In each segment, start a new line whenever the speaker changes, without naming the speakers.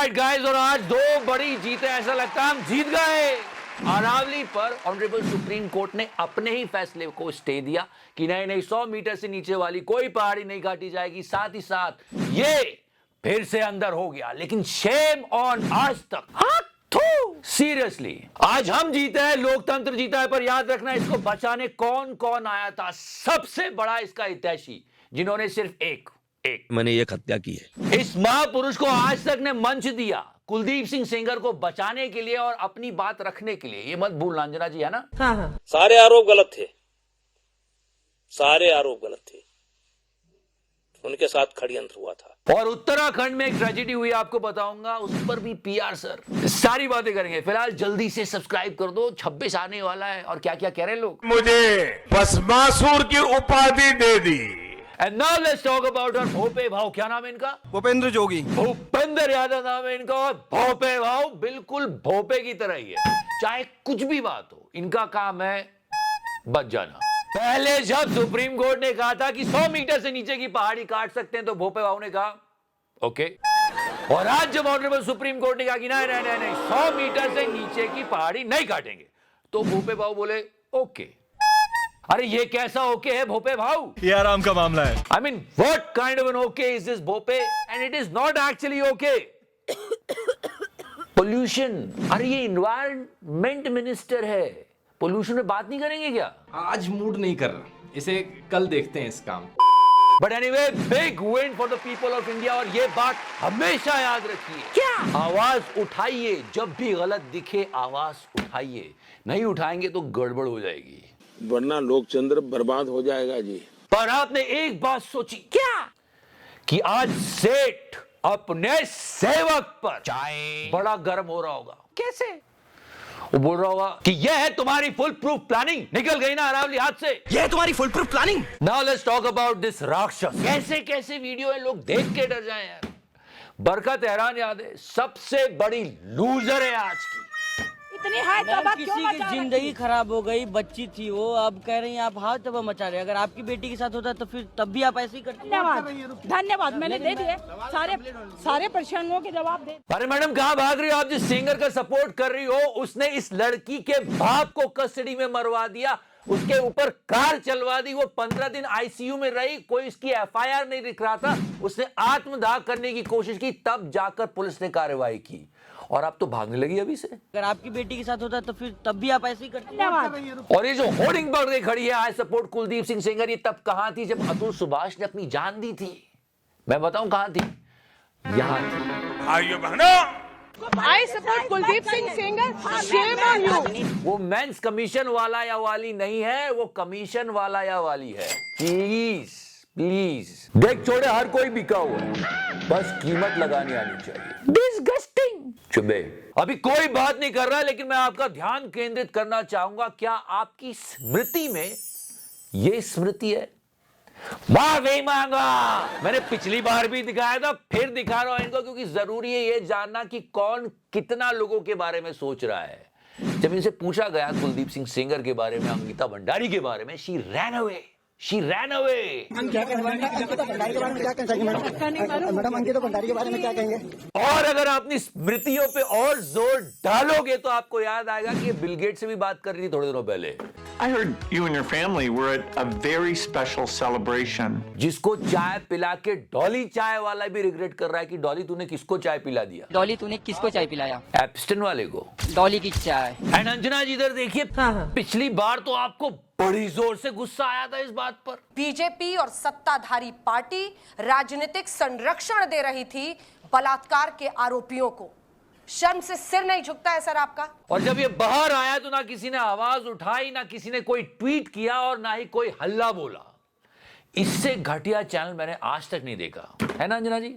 Alright guys, और आज दो बड़ी जीतें, ऐसा लगता है हम जीत गए। अरावली पर ऑनरेबल सुप्रीम कोर्ट ने अपने ही फैसले को स्टे दिया कि नहीं 100 मीटर से नीचे वाली कोई पहाड़ी नहीं काटी जाएगी। साथ ही साथ ये फिर से अंदर हो गया, लेकिन शेम ऑन आज तक। सीरियसली आज हम जीते हैं, लोकतंत्र जीता है, पर याद रखना इसको बचाने कौन कौन आया था। सबसे बड़ा इसका हितैषी, जिन्होंने सिर्फ एक
मैंने ये हत्या की है।
इस महापुरुष को आज तक ने मंच दिया कुलदीप सिंह सेंगर को बचाने के लिए और अपनी बात रखने के लिए। ये मत भूलना अंजना जी, है ना?
हाँ।
सारे आरोप गलत थे, सारे आरोप गलत थे। उनके साथ षड्यंत्र हुआ था।
और उत्तराखंड में एक ट्रेजेडी हुई, आपको बताऊंगा, उस पर भी पीआर सर सारी बातें करेंगे। फिलहाल जल्दी से सब्सक्राइब कर दो, 26 आने वाला है। और क्या क्या कह रहे हैं लोग,
मुझे भस्मासुर की उपाधि दे दी।
And now let's talk about our भोपे भाव। क्या नाम है इनका?
भूपेंद्र जोगी।
भूपेंद्र यादव नाम है इनका। और भोपे भाव बिल्कुल भोपे की तरह ही है, चाहे कुछ भी बात हो, इनका काम है बच जाना। पहले जब सुप्रीम कोर्ट ने कहा था कि 100 मीटर से नीचे की पहाड़ी काट सकते हैं, तो भोपे भाव ने कहा ओके। और आज जब ऑनरेबल सुप्रीम कोर्ट ने कहा कि नहीं 100 मीटर से नीचे की पहाड़ी नहीं काटेंगे, तो भोपे भाव बोले ओके। अरे ये कैसा ओके है भोपे भाव?
ये आराम का मामला है।
I mean, what kind of an okay is this, Bhope? And it is not actually okay. Pollution. अरे ये environment minister है, pollution में बात नहीं करेंगे क्या?
आज मूड नहीं कर रहा, इसे कल देखते हैं इस काम।
But anyway, big win for the people of India। और ये बात हमेशा याद रखिए, क्या आवाज उठाइए, जब भी गलत दिखे आवाज उठाइए। नहीं उठाएंगे तो गड़बड़ हो जाएगी,
वरना लोकतंत्र बर्बाद हो जाएगा जी।
पर आपने एक बात सोची क्या, कि आज सेठ अपने सेवक पर बड़ा गर्म हो रहा होगा। कैसे? वो बोल रहा होगा कि यह है तुम्हारी फुल प्रूफ प्लानिंग। निकल गई ना अरावली हाथ से,
ये है तुम्हारी full proof planning.
Now let's talk about this राक्षस। कैसे कैसे वीडियो है, लोग देख के डर जाए यार। बरकत हैरान याद है, सबसे बड़ी लूजर है आज की।
इतनी हाय तबाह क्यों
किसी
मचा
की जिंदगी खराब हो गई, बच्ची थी वो, अब कह रही हैं आप हाथ तबाह मचा रहे हैं। अगर आपकी बेटी के साथ होता तो फिर तब भी आप ऐसे ही करते।
धन्यवाद, मैंने दे दिए सारे प्रश्नों के जवाब दे।
अरे मैडम कहाँ भाग रही हो आप? जिस सिंगर का सपोर्ट कर रही हो, उसने इस लड़की के बाप को कस्टडी में मरवा दिया, उसके ऊपर कार चलवा दी, वो 15 दिन आईसीयू में रही, कोई इसकी एफआईआर नहीं लिख रहा था, उसने आत्मदाह करने की कोशिश की, तब जाकर पुलिस ने कार्रवाई की, और आप तो भागने लगी अभी से।
अगर आपकी बेटी के साथ होता तो फिर तब भी आप ऐसे ही करते।
धन्यवाद।
और ये जो होर्डिंग पकड़ के खड़ी है आई सपोर्ट कुलदीप सिंह सेंगर, ये तब कहां थी जब अतुल सुभाष ने अपनी जान दी थी? मैं बताऊं कहां थी? यहां थी।
भाइयों बहनों,
I support Kuldeep Singh Sengar. Shame on you।
वो मेंस कमीशन वाला या वाली नहीं है, वो कमीशन वाला या वाली है। प्लीज प्लीज देख छोड़े, हर कोई बिका हुआ है, बस कीमत लगानी आनी चाहिए। डिस्गस्टिंग। चुबे अभी कोई बात नहीं कर रहा, लेकिन मैं आपका ध्यान केंद्रित करना चाहूंगा। क्या आपकी स्मृति में ये स्मृति है? माफी मांगा। मैंने पिछली बार भी दिखाया था, फिर दिखा रहा हूं इनको, क्योंकि जरूरी है ये जानना कि कौन कितना लोगों के बारे में सोच रहा है। जब इनसे पूछा गया कुलदीप सिंह सेंगर के बारे में, अंकिता भंडारी के बारे में, she ran away.
Madam Ankita Bhandari के बारे में क्या कहेंगे?
और अगर अपनी स्मृतियों पे और जोर डालोगे तो आपको याद आएगा कि बिल गेट से भी बात कर रही थी थोड़े दिनों पहले।
I heard you and your family were at a very special celebration.
जिसको चाय पिला के डॉली चाय वाला भी रिग्रेट कर रहा है कि डॉली तूने किसको चाय पिला दिया?
डॉली तूने किसको चाय पिलाया?
एप्स्टन वाले को।
डॉली की चाय।
एंड अंजना जी इधर देखिए, पिछली बार तो आपको बड़ी जोर से गुस्सा आया था इस बात पर।
बीजेपी और सत्ताधारी पार्टी राजनीतिक संरक्षण दे रही थी बलात्कार के आरोपियों को। शर्म से सिर नहीं झुकता है सर आपका?
और जब ये बाहर आया तो ना किसी ने आवाज उठाई, ना किसी ने कोई ट्वीट किया, और ना ही कोई हल्ला बोला। इससे घटिया चैनल मैंने आज तक नहीं देखा, है ना अंजना जी?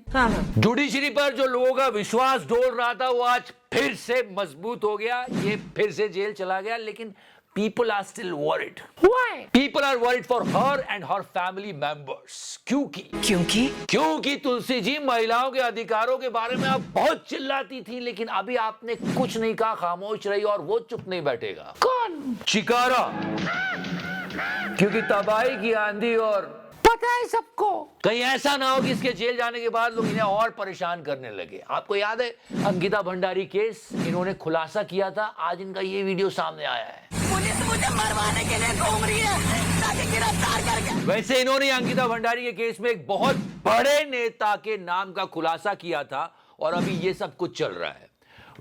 जुडिशरी पर जो लोगों का विश्वास डोल रहा था, वो आज फिर से मजबूत हो गया। ये फिर से जेल चला गया, लेकिन people are still worried. Why? People are worried for her and her family members. क्योंकि तुलसी जी क्योंकि महिलाओं के अधिकारों के बारे में आप बहुत चिल्लाती थी, लेकिन अभी आपने कुछ नहीं कहा, खामोश रही, और वो चुप नहीं बैठेगा। कौन? चिकारा। क्योंकि तबाही की आंधी और पता है सबको। कहीं ऐसा ना हो कि इसके जेल जाने के बाद लोग इन्हें और परेशान करने लगे। आपको याद है अंकिता भंडारी केस, इन्होंने खुलासा किया था, आज इनका ये वीडियो सामने आया है।
पुलिस मुझे मरवाने के लिए घूम रही है, ताकि गिरफ्तार करके।
वैसे इन्होंने अंकिता भंडारी के केस में एक बहुत बड़े नेता के नाम का खुलासा किया था और अभी ये सब कुछ चल रहा है।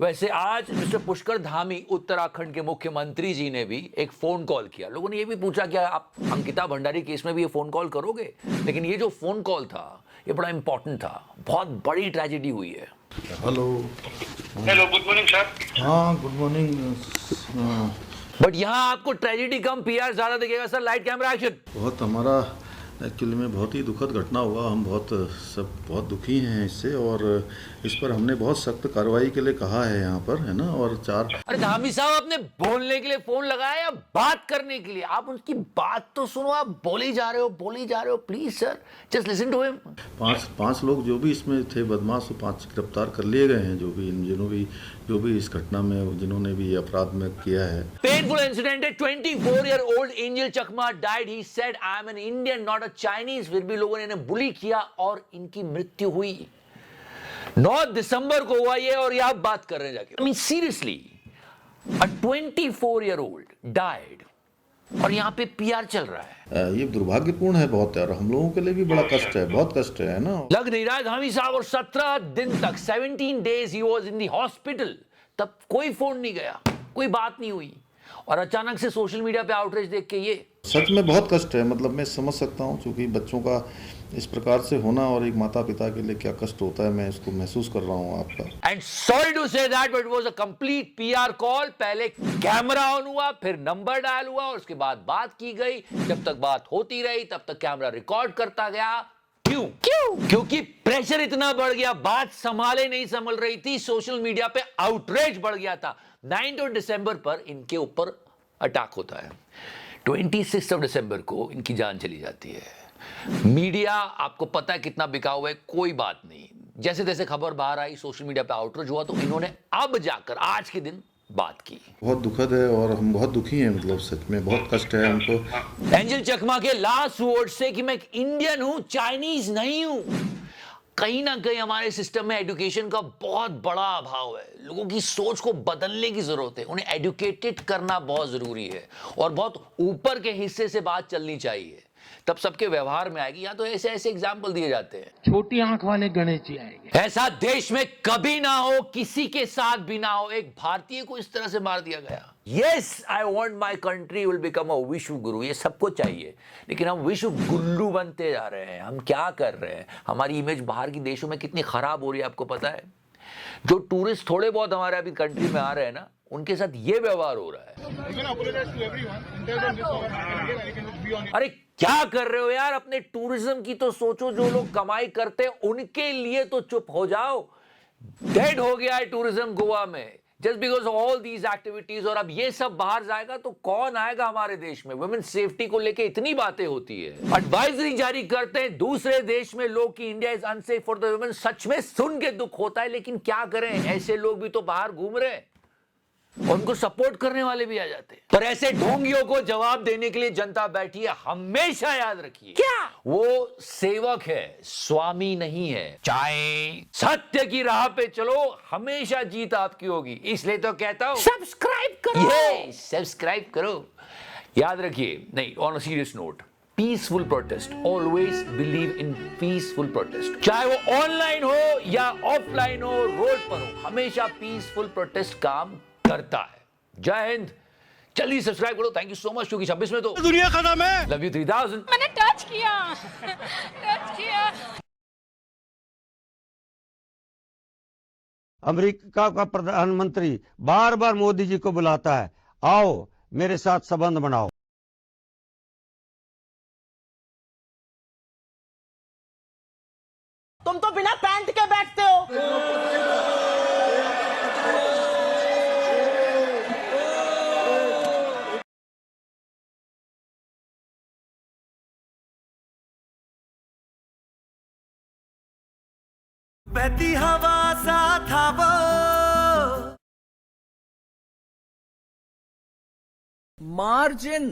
वैसे आज मिस्टर पुष्कर धामी उत्तराखंड के मुख्यमंत्री जी ने भी एक फोन कॉल किया। लोगों ने ये भी पूछा कि आप अंकिता भंडारी केस में भी ये फोन कॉल करोगे, लेकिन ये जो फोन कॉल था ये बड़ा इंपॉर्टेंट था। बहुत बड़ी ट्रेजेडी हुई है।
Hello
good morning sir.
हाँ गुड मॉर्निंग।
बट यहाँ आपको ट्रेजेडी कम पीआर ज्यादा दिखेगा सर। Light camera action.
बहुत हमारा एक्चुअली में बहुत ही दुखद घटना हुआ। हम बहुत दुखी हैं इससे और इस पर हमने बहुत सख्त कार्रवाई के लिए कहा है यहाँ पर, है ना। और
अरे धामी साहब, आपने बोलने के लिए फोन लगाया या बात करने के लिए? आप उनकी बात तो सुनो, आप बोले ही जा रहे हो। Please sir, just listen to him.
पांच लोग जो भी इसमें थे बदमाश, 5 गिरफ्तार कर लिए गए हैं, जो भी इस घटना में जिन्होंने भी अपराध में किया है।
पेनफुल इंसिडेंट है। 24-year-old angel Chakma died. He said I am an Indian not a Chinese. फिर भी लोगों ने इन्हें बुली किया और इनकी मृत्यु हुई। 9 दिसंबर को हुआ ये, और ये आप बात कर रहे हैं जाके। I mean seriously, a 24-year-old died और यहाँ पे पीआर चल रहा है।
ये दुर्भाग्यपूर्ण है बहुत यार, हम लोगों के लिए भी बड़ा कष्ट है, बहुत कष्ट है ना।
लग नहीं रहा है धामी साहब। और 17 दिन तक 17 days he was in the hospital. तब कोई फोन नहीं गया, कोई बात नहीं हुई, और अचानक से सोशल मीडिया पे आउटरीच देख के ये
सच में बहुत कष्ट है। मतलब मैं समझ सकता हूँ, क्योंकि बच्चों का इस प्रकार से होना और एक माता पिता के लिए क्या कष्ट होता है, मैं इसको महसूस कर रहा हूँ आपका।
And sorry to say that, but it was a complete PR call. पहले कैमरा ऑन हुआ, फिर नंबर डायल हुआ, और उसके बाद बात की गई। जब तक बात होती रही तब तक कैमरा रिकॉर्ड करता गया। क्यों? क्योंकि प्रेशर इतना बढ़ गया, बात संभाले नहीं संभल रही थी। सोशल मीडिया पे आउटरीच बढ़ गया था। 9 दिसंबर पर इनके ऊपर अटैक होता है। 26 दिसंबर को इनकी जान चली जाती है। मीडिया आपको पता है कितना बिका हुआ है, कोई बात नहीं। जैसे तैसे खबर बाहर आई, सोशल मीडिया पे आउटरीच हुआ, तो इन्होंने अब जाकर आज के दिन बात की।
बहुत दुखद है और हम बहुत दुखी हैं, मतलब सच में बहुत कष्ट है हमको।
एंजल चकमा के लास्ट वर्ड से कि मैं एक इंडियन हूं, चाइनीज नहीं हूं। कहीं ना कहीं हमारे सिस्टम में एजुकेशन का बहुत बड़ा अभाव है। लोगों की सोच को बदलने की जरूरत है, उन्हें एजुकेटेड करना बहुत जरूरी है, और बहुत ऊपर के हिस्से से बात चलनी चाहिए, तब सबके व्यवहार में आएगी। या तो ऐसे एग्जाम्पल दिए जाते हैं,
छोटी आंख वाले गणेश जी आएंगे।
ऐसा देश में कभी ना हो, किसी के साथ भी ना हो। एक भारतीय को इस तरह से मार दिया गया। Yes, I want my country will become a विश्व गुरु, ये सबको चाहिए, लेकिन हम विश्व गुल्लू बनते जा रहे हैं। हम क्या कर रहे हैं? हमारी इमेज बाहर की देशों में कितनी खराब हो रही है, आपको पता है? जो टूरिस्ट थोड़े बहुत हमारे अभी कंट्री में आ रहे हैं ना, उनके साथ ये व्यवहार हो रहा है। अरे क्या कर रहे हो यार? अपने टूरिज्म की तो सोचो। जो लोग कमाई करते हैं उनके लिए तो चुप हो जाओ। डेड हो गया है टूरिज्म गोवा में, just because of all these activities. और अब ये सब बाहर जाएगा तो कौन आएगा हमारे देश में? वुमेन सेफ्टी को लेके इतनी बातें होती है, एडवाइजरी जारी करते हैं दूसरे देश में लोग कि India is unsafe for the women. सच में सुन के दुख होता है, लेकिन क्या करें, ऐसे लोग भी तो बाहर घूम रहे हैं, उनको सपोर्ट करने वाले भी आ जाते हैं। पर ऐसे ढोंगियों को जवाब देने के लिए जनता बैठी है। हमेशा याद रखिए, क्या वो सेवक है, स्वामी नहीं है। चाहे सत्य की राह पे चलो, हमेशा जीत आपकी होगी। इसलिए तो कहता हूं सब्सक्राइब करो। ये सब्सक्राइब करो। याद रखिए, नहीं, on a serious note, peaceful protest, always believe in peaceful protest. चाहे वो ऑनलाइन हो या ऑफलाइन हो, रोड पर हो, हमेशा पीसफुल प्रोटेस्ट काम करता है। जय हिंद। जल्दी सब्सक्राइब करो। थैंक यू सो मच, क्योंकि 26 में तो
दुनिया खत्म है।
Love you 3000।
मैंने टच किया।
अमेरिका का प्रधानमंत्री बार बार मोदी जी को बुलाता है, आओ मेरे साथ संबंध बनाओ।
तुम तो बिना पैंट के बैठते हो।
बहती हवा सा था वो,
मार्जिन